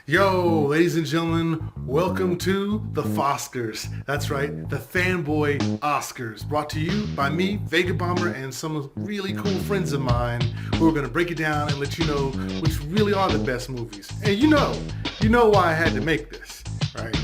Yo, ladies and gentlemen, welcome to the Foscars. That's right, the Fanboy Oscars, brought to you by me, Vegabomber, and some really cool friends of mine who are going to break it down and let you know which really are the best movies. And you know why I had to make this, right?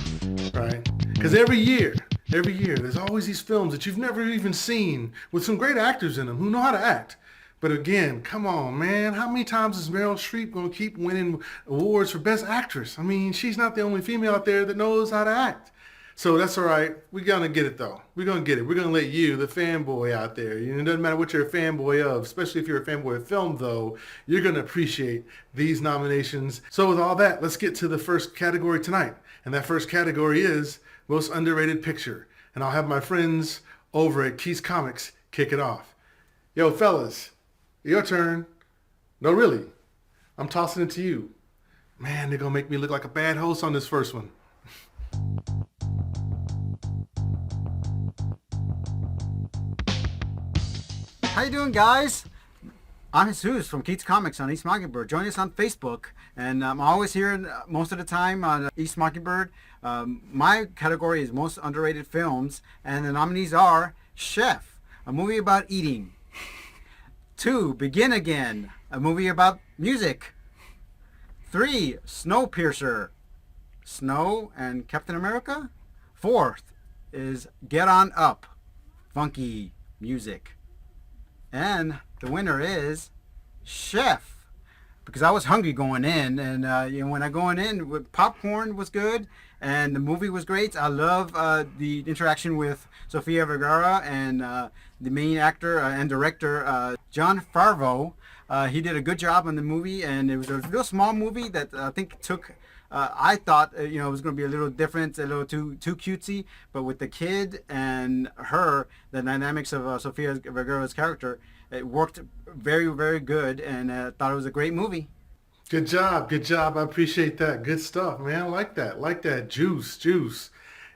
Right? Because every year, there's always these films that you've never even seen with some great actors in them who know how to act. But again, come on, man. How many times is Meryl Streep going to keep winning awards for Best Actress? I mean, she's not the only female out there that knows how to act. So that's all right. We're going to get it, though. We're going to get it. We're going to let you, the fanboy out there, it doesn't matter what you're a fanboy of, especially if you're a fanboy of film, though, you're going to appreciate these nominations. So with all that, let's get to the first category tonight. And that first category is Most Underrated Picture. And I'll have my friends over at Keith's Comics kick it off. Yo, fellas. Your turn. No, really. I'm tossing it to you. Man, they're going to make me look like a bad host on this first one. How you doing, guys? I'm Jesus from Keats Comics on East Mockingbird. Join us on Facebook, and I'm always here most of the time on East Mockingbird. My category is Most Underrated Films, and the nominees are Chef, a movie about eating. 2, Begin Again, a movie about music. 3, Snowpiercer, Snow and Captain America. 4th is Get On Up, funky music. And the winner is Chef, because I was hungry going in, and when I going in, with popcorn was good, and the movie was great. I love the interaction with Sofia Vergara and the main actor and director Jon Favreau. He did a good job on the movie, and it was a real small movie that I think took. I thought it was going to be a little different, a little too cutesy, but with the kid and her, the dynamics of Sofia Vergara's character, it worked very, very good, and I thought it was a great movie. Good job. Good job. I appreciate that. Good stuff, man. I like that. Like that. Juice.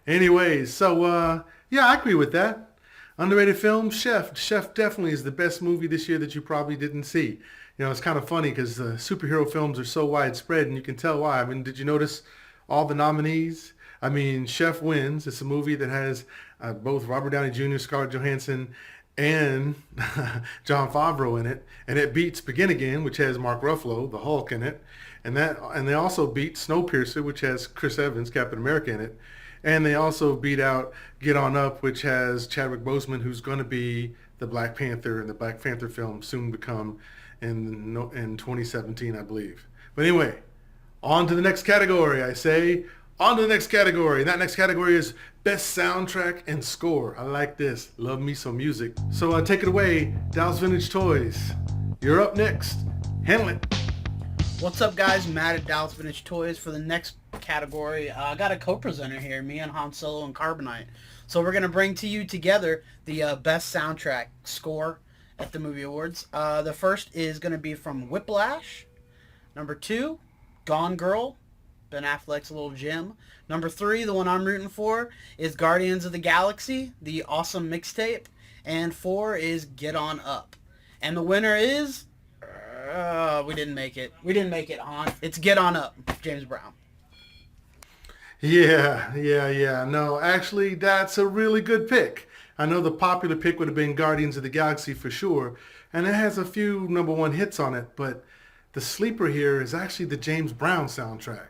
Anyways, so, yeah, I agree with that. Underrated film, Chef. Chef definitely is the best movie this year that you probably didn't see. It's kind of funny because superhero films are so widespread, and you can tell why. I mean, did you notice all the nominees? I mean, Chef wins. It's a movie that has both Robert Downey Jr., Scarlett Johansson, and Jon Favreau in it, and it beats Begin Again, which has Mark Ruffalo, the Hulk, in it, and they also beat Snowpiercer, which has Chris Evans, Captain America, in it, and they also beat out Get On Up, which has Chadwick Boseman, who's going to be the Black Panther in the Black Panther film, soon to come in 2017, I believe. But anyway, on to the next category, I say. On to the next category. And that next category is Best Soundtrack and Score. I like this. Love me some music. So take it away, Dallas Vintage Toys. You're up next. Handle it. What's up, guys? Matt at Dallas Vintage Toys. For the next category, I got a co-presenter here, me and Han Solo and Carbonite. So we're going to bring to you together the best soundtrack score at the movie awards. The first is going to be from Whiplash. Number 2, Gone Girl, Ben Affleck's little gem. Number 3, the one I'm rooting for, is Guardians of the Galaxy, the awesome mixtape. And 4 is Get On Up. And the winner is... we didn't make it. We didn't make it, Han. It's Get On Up, James Brown. Yeah. No, actually, that's a really good pick. I know the popular pick would have been Guardians of the Galaxy for sure, and it has a few number one hits on it, but the sleeper here is actually the James Brown soundtrack.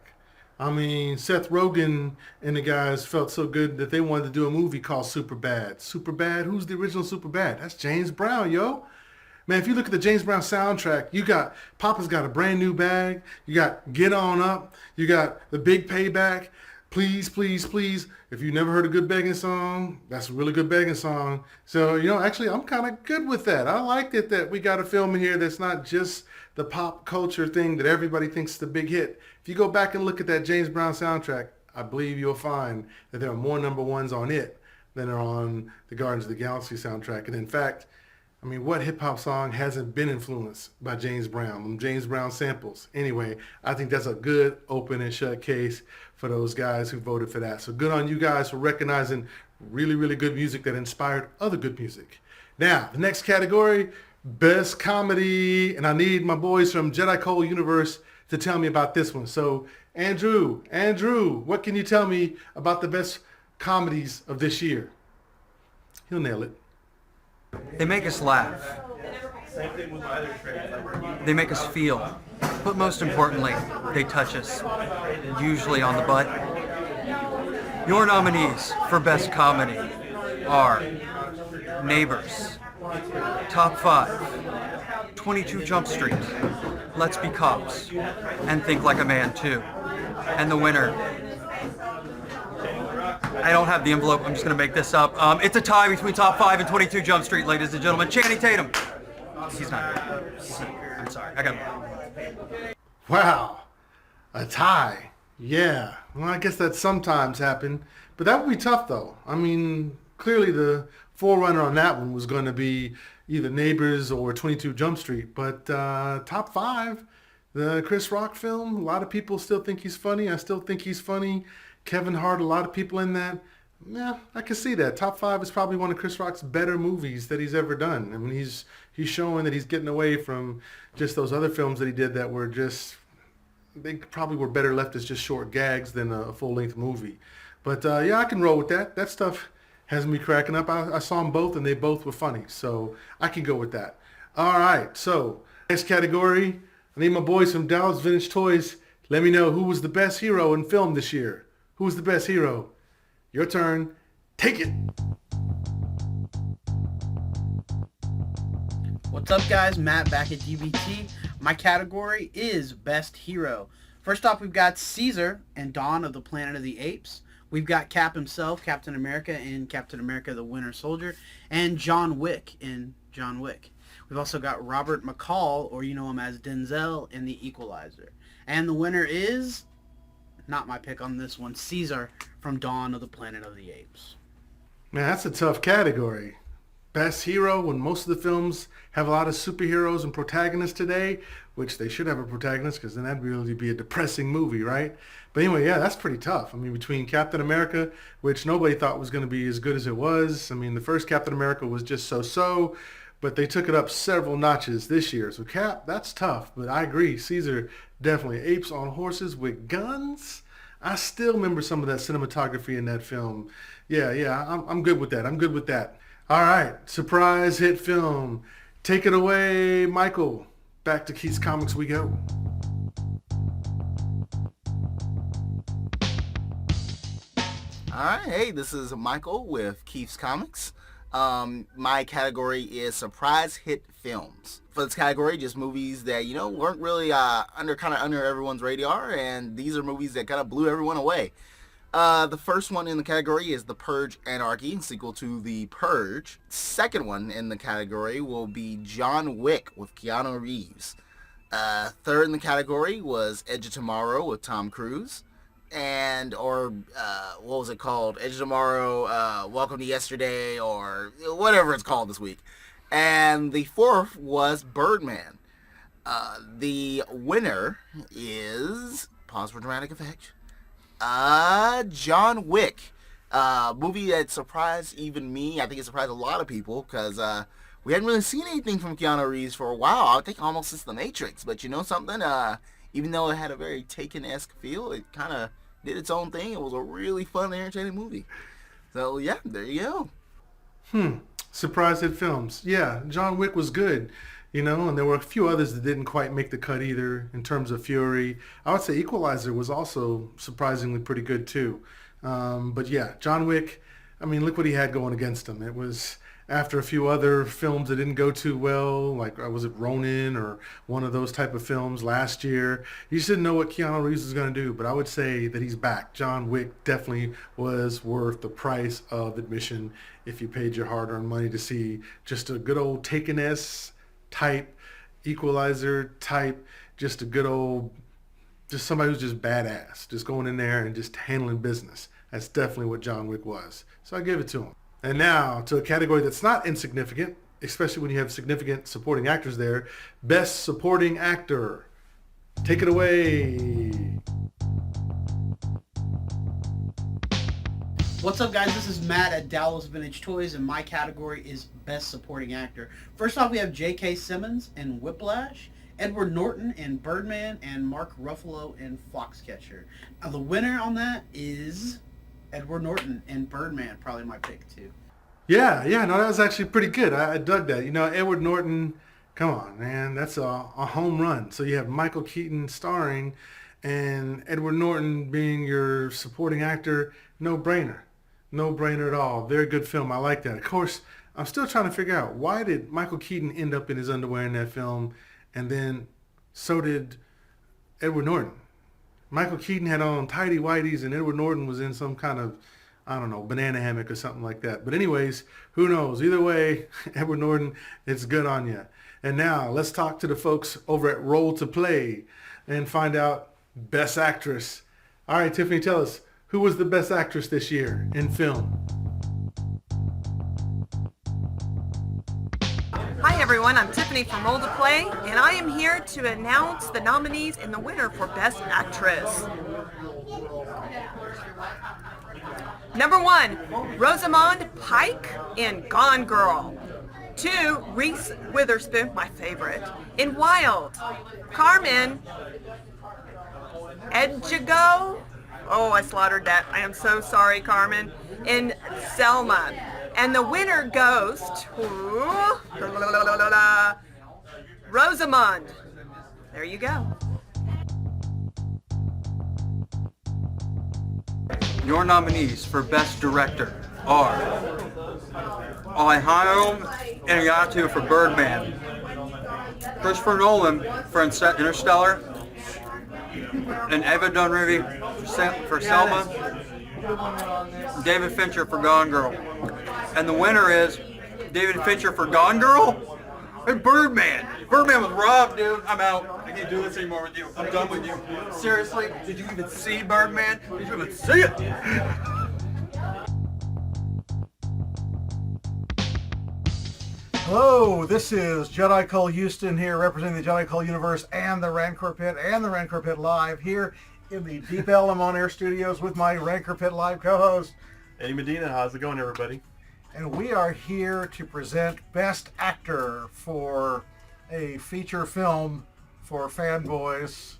I mean, Seth Rogen and the guys felt so good that they wanted to do a movie called Superbad. Superbad? Who's the original Superbad? That's James Brown, yo. Man, if you look at the James Brown soundtrack, you got Papa's Got a Brand New Bag, you got Get On Up, you got The Big Payback, Please, Please, Please. If you never heard a good begging song, that's a really good begging song. So, actually, I'm kind of good with that. I liked it that we got a film in here that's not just the pop culture thing that everybody thinks is the big hit. If you go back and look at that James Brown soundtrack, I believe you'll find that there are more number ones on it than are on the Guardians of the Galaxy soundtrack. And in fact, I mean, what hip-hop song hasn't been influenced by James Brown? Them James Brown samples. Anyway, I think that's a good open and shut case for those guys who voted for that. So good on you guys for recognizing really, really good music that inspired other good music. Now, the next category, Best Comedy. And I need my boys from Jedi Cole Universe to tell me about this one. So, Andrew, what can you tell me about the best comedies of this year? He'll nail it. They make us laugh. They make us feel. But most importantly, they touch us, usually on the butt. Your nominees for Best Comedy are Neighbors, Top 5, 22 Jump Street, Let's Be Cops, and Think Like a Man 2. And the winner, I don't have the envelope, I'm just going to make this up. It's a tie between Top 5 and 22 Jump Street, ladies and gentlemen. Channing Tatum. He's not here. I'm sorry. I got him. Wow, a tie. Yeah, well, I guess that sometimes happen, but that would be tough though. I mean, clearly the forerunner on that one was going to be either Neighbors or 22 Jump Street, but Top 5, the Chris Rock film, a lot of people still think he's funny. I still think he's funny. Kevin Hart, a lot of people in that. Yeah, I can see that. Top 5 is probably one of Chris Rock's better movies that he's ever done. I mean, he's showing that he's getting away from just those other films that he did that were just, they probably were better left as just short gags than a full-length movie. But yeah, I can roll with that. That stuff has me cracking up. I saw them both, and they both were funny. So I can go with that. All right, so next category, I need my boys from Dallas Vintage Toys. Let me know who was the best hero in film this year. Who was the best hero? Your turn. Take it. What's up, guys? Matt back at DBT. My category is Best Hero. First off, we've got Caesar and Dawn of the Planet of the Apes. We've got Cap himself, Captain America in Captain America the Winter Soldier, and John Wick in John Wick. We've also got Robert McCall, or you know him as Denzel, in The Equalizer. And the winner is, not my pick on this one, Caesar from Dawn of the Planet of the Apes. Man, that's a tough category. Best hero, when most of the films have a lot of superheroes and protagonists today, which they should have a protagonist because then that'd really be a depressing movie, right? But anyway, yeah, that's pretty tough. I mean, between Captain America, which nobody thought was going to be as good as it was. I mean, the first Captain America was just so-so, but they took it up several notches this year. So Cap, that's tough, but I agree. Caesar, definitely. Apes on horses with guns. I still remember some of that cinematography in that film. Yeah, I'm good with that. I'm good with that. All right, surprise hit film. Take it away, Michael. Back to Keith's Comics we go. All right, hey, this is Michael with Keith's Comics. My category is surprise hit films. For this category, just movies that, weren't really under everyone's radar, and these are movies that kind of blew everyone away. The first one in the category is The Purge Anarchy, sequel to The Purge. Second one in the category will be John Wick with Keanu Reeves. Third in the category was Edge of Tomorrow with Tom Cruise. What was it called? Edge of Tomorrow, Welcome to Yesterday, or whatever it's called this week. And the fourth was Birdman. The winner is, pause for dramatic effect, John Wick. Movie that surprised even me. I think it surprised a lot of people because we hadn't really seen anything from Keanu Reeves for a while. I think almost since The Matrix. But you know something? Even though it had a very Taken-esque feel, it kind of did its own thing. It was a really fun, entertaining movie. So yeah, there you go. Surprise hit films. Yeah, John Wick was good. And there were a few others that didn't quite make the cut either in terms of Fury. I would say Equalizer was also surprisingly pretty good too. But yeah, John Wick, I mean, look what he had going against him. It was after a few other films that didn't go too well, like was it Ronin or one of those type of films last year. You just didn't know what Keanu Reeves was going to do, but I would say that he's back. John Wick definitely was worth the price of admission if you paid your hard-earned money to see just a good old Taken-esque type, Equalizer type, just a good old, just somebody who's just badass, just going in there and just handling business. That's definitely what John Wick was. So I give it to him. And now to a category that's not insignificant, especially when you have significant supporting actors there. Best Supporting Actor. Take it away. What's up, guys? This is Matt at Dallas Vintage Toys, and my category is Best Supporting Actor. First off, we have J.K. Simmons in Whiplash, Edward Norton in Birdman, and Mark Ruffalo in Foxcatcher. The winner on that is Edward Norton in Birdman, probably my pick too. Yeah, no, that was actually pretty good. I dug that. Edward Norton, come on, man, that's a home run. So you have Michael Keaton starring, and Edward Norton being your supporting actor, no brainer. No brainer at all. Very good film. I like that. Of course, I'm still trying to figure out, why did Michael Keaton end up in his underwear in that film, and then so did Edward Norton. Michael Keaton had on tighty whities, and Edward Norton was in some kind of, I don't know, banana hammock or something like that. But anyways, who knows? Either way, Edward Norton, it's good on you. And now let's talk to the folks over at Roll to Play and find out Best Actress. All right, Tiffany, tell us, who was the Best Actress this year in film? Hi everyone, I'm Tiffany from Roll to Play, and I am here to announce the nominees and the winner for Best Actress. Number 1, Rosamund Pike in Gone Girl. 2, Reese Witherspoon, my favorite, in Wild. Carmen Edzigo, oh, I slaughtered that. I am so sorry, Carmen, in Selma. And the winner goes to Rosamund. There you go. Your nominees for Best Director are Alejandro Inarritu for Birdman, Christopher Nolan for Interstellar, and Ava Dunleavy for Selma, David Fincher for Gone Girl. And the winner is David Fincher for Gone Girl and Birdman. Birdman was robbed, dude. I'm out. I can't do this anymore with you. I'm done with you. Seriously, did you even see Birdman? Did you even see it? Hello, this is Jedi Cole Houston here, representing the Jedi Cole universe and the Rancor Pit and the Rancor Pit Live here in the Deep Ellum on Air Studios with my Rancor Pit Live co-host Eddie Medina. How's it going, everybody? And we are here to present Best Actor for a feature film for fanboys.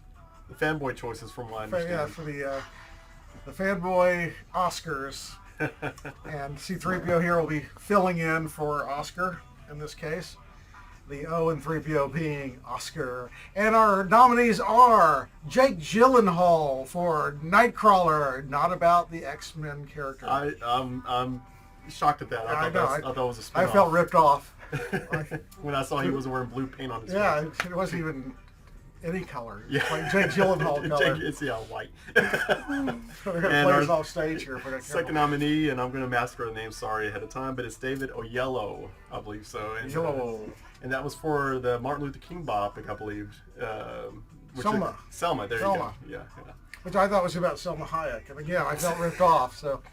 The fanboy choices, from what I understand. Yeah, for the fanboy Oscars. And C-3PO here will be filling in for Oscar in this case. The O and 3PO being Oscar. And our nominees are Jake Gyllenhaal for Nightcrawler, not about the X-Men character. I'm shocked at that. I thought it was a spin-off. I felt ripped off. When I saw he was wearing blue paint on his face. Yeah, it wasn't even any color. Yeah. Like Jake Gyllenhaal color. It's white. We're going to play us off stage here. Second nominee, and I'm going to massacre the name, sorry ahead of time, but it's David Oyelowo, I believe so. And, and that was for the Martin Luther King biopic, I believe. Selma. Selma, there you go. Yeah. Which I thought was about Selma Hayek. And again, I felt ripped off. So,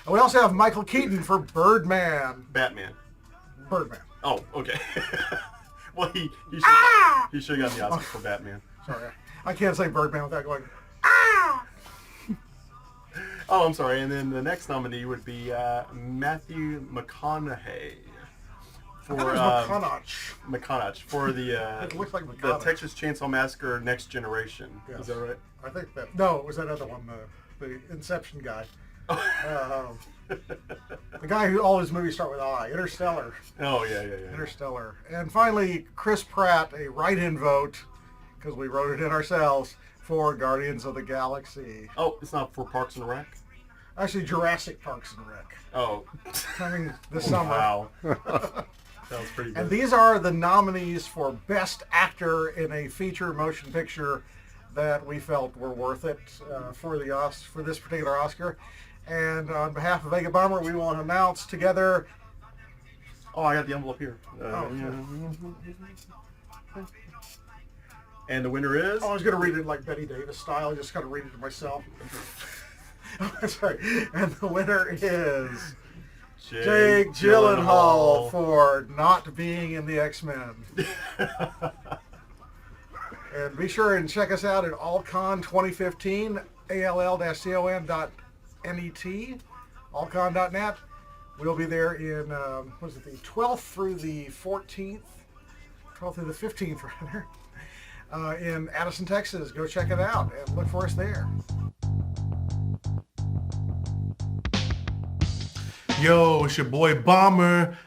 and we also have Michael Keaton for Birdman. Batman. Birdman. Oh, okay. Well, he should have gotten the Oscar for Batman. Sorry, I can't say Birdman without going, Oh, I'm sorry. And then the next nominee would be Matthew McConaughey for McConaughey for the it looks like the Texas Chainsaw Massacre Next Generation. Yes. Is that right? I think that. No, it was that other one, the Inception guy. The guy who all his movies start with I. Interstellar. Oh, yeah. Interstellar. And finally, Chris Pratt, a write-in vote, because we wrote it in ourselves, for Guardians of the Galaxy. Oh, it's not for Parks and Rec? Actually, Jurassic Parks and Rec. Oh. Coming this summer. Wow. That was pretty good. And these are the nominees for Best Actor in a Feature Motion Picture that we felt were worth it for this particular Oscar. And on behalf of Vegabomber, we will announce together. Oh, I got the envelope here. And the winner is? Oh, I was going to read it like Betty Davis style. I just got to read it to myself. Sorry. And the winner is Jake Gyllenhaal for not being in the X-Men. And be sure and check us out at AllCon 2015, all-con.net, allcon.net. We'll be there in, the 12th through the 14th, 12th through the 15th, rather. in Addison, Texas. Go check it out and look for us there. Yo, it's your boy Bomber.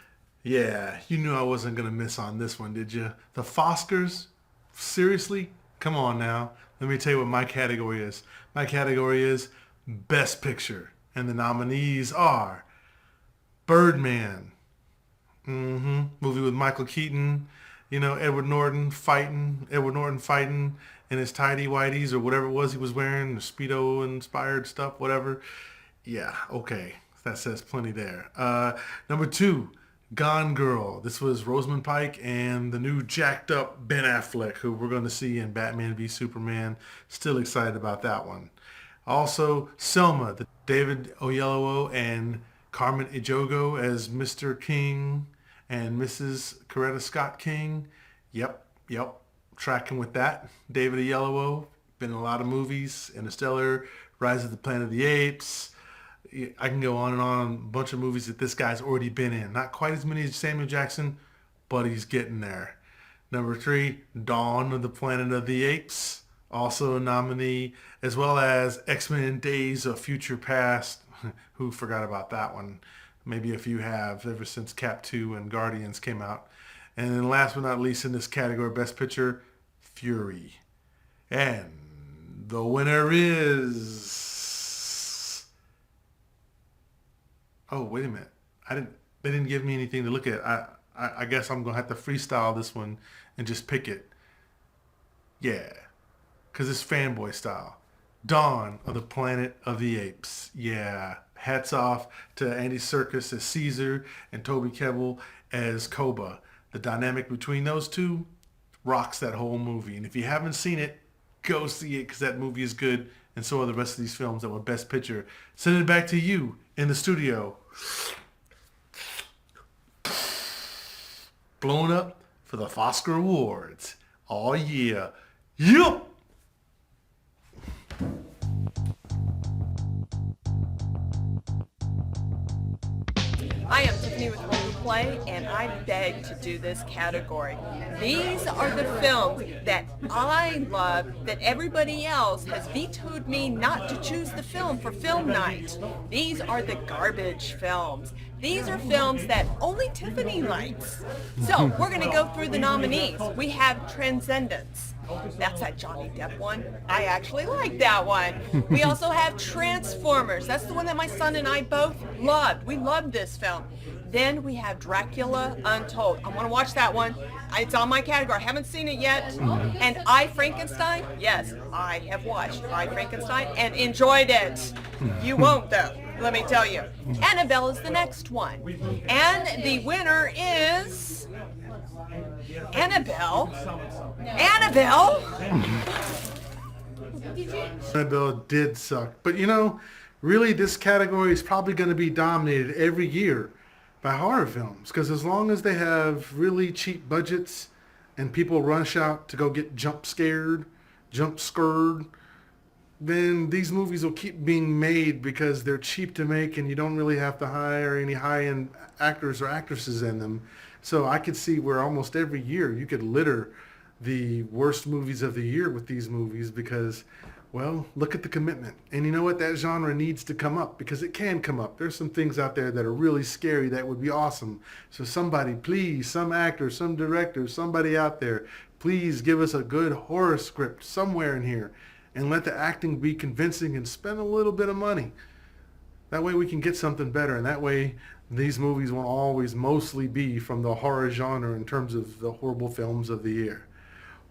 Yeah, you knew I wasn't going to miss on this one, did you? The Foscars? Seriously? Come on now. Let me tell you what my category is. My category is Best Picture. And the nominees are Birdman. Movie with Michael Keaton. You know, Edward Norton fighting in his tidy whities or whatever it was he was wearing, the Speedo inspired stuff, whatever. Yeah, okay. That says plenty there. Number 2, Gone Girl. This was Rosamund Pike and the new jacked up Ben Affleck, who we're going to see in Batman v Superman. Still excited about that one. Also, Selma, the David Oyelowo and Carmen Ejogo as Mr. King and Mrs. Coretta Scott King. Yep. Tracking with that. David Oyelowo, been in a lot of movies. Interstellar, Rise of the Planet of the Apes. I can go on and on. A bunch of movies that this guy's already been in. Not quite as many as Samuel Jackson, but he's getting there. Number 3, Dawn of the Planet of the Apes. Also a nominee, as well as X-Men Days of Future Past. Who forgot about that one? Maybe a few have, ever since Cap 2 and Guardians came out. And then last but not least in this category, Best Picture, Fury. And the winner is... Oh, wait a minute. They didn't give me anything to look at. I guess I'm going to have to freestyle this one and just pick it. Yeah. Because it's fanboy style. Dawn of the Planet of the Apes. Yeah. Hats off to Andy Serkis as Caesar and Toby Kebbell as Koba. The dynamic between those two rocks that whole movie. And if you haven't seen it, go see it because that movie is good. And so are the rest of these films that were Best Picture. Send it back to you in the studio. Blown up for the Foscar Awards. Oh yeah. Yup! I am Tiffany with Role to Play, and I beg to do this category. These are the films that I love that everybody else has vetoed me not to choose the film for film night. These are the garbage films. These are films that only Tiffany likes. So we're going to go through the nominees. We have Transcendence. That's that Johnny Depp one. I actually like that one. We also have Transformers. That's the one that my son and I both loved. We loved this film. Then we have Dracula Untold. I want to watch that one. It's on my category. I haven't seen it yet. And I, Frankenstein, yes, I have watched I, Frankenstein and enjoyed it. You won't, though, let me tell you. Annabelle is the next one. And the winner is... Annabelle? Annabelle did suck. But you know, really this category is probably going to be dominated every year by horror films. Because as long as they have really cheap budgets and people rush out to go get jump scared, then these movies will keep being made because they're cheap to make and you don't really have to hire any high-end actors or actresses in them. So I could see where almost every year you could litter the worst movies of the year with these movies because, well, look at the commitment. And you know what? That genre needs to come up because it can come up. There's some things out there that are really scary that would be awesome. So somebody, please, some actor, some director, somebody out there, please give us a good horror script somewhere in here and let the acting be convincing and spend a little bit of money. That way we can get something better, and that way these movies won't always mostly be from the horror genre in terms of the horrible films of the year.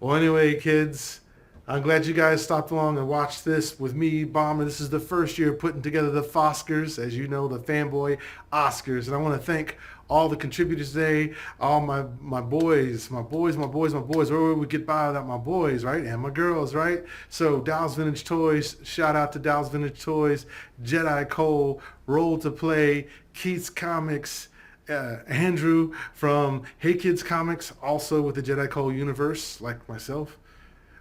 Well, anyway, kids, I'm glad you guys stopped along and watched this with me, Bomber. This is the first year putting together the Foscars, as you know, the Fanboy Oscars. And I want to thank all the contributors today, all my boys. Where would we get by without my boys, right? And my girls, right? So Dallas Vintage Toys, shout out to Dallas Vintage Toys, Jedi Cole, Roll to Play, Keith's Comics, Andrew from Hey Kids Comics, also with the Jedi Cole universe, like myself.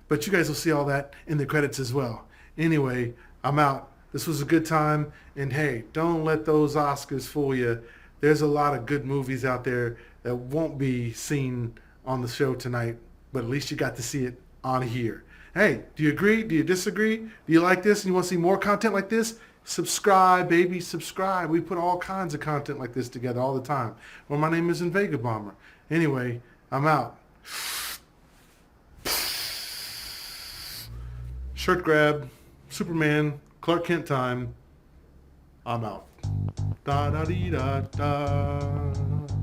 But you guys will see all that in the credits as well. Anyway, I'm out. This was a good time. And hey, don't let those Oscars fool you. There's a lot of good movies out there that won't be seen on the show tonight. But at least you got to see it on here. Hey, do you agree? Do you disagree? Do you like this and you want to see more content like this? Subscribe, baby, subscribe. We put all kinds of content like this together all the time. Well, my name isn't Vegabomber. Anyway, I'm out. Shirt grab, Superman, Clark Kent time. I'm out. Da da dee da da.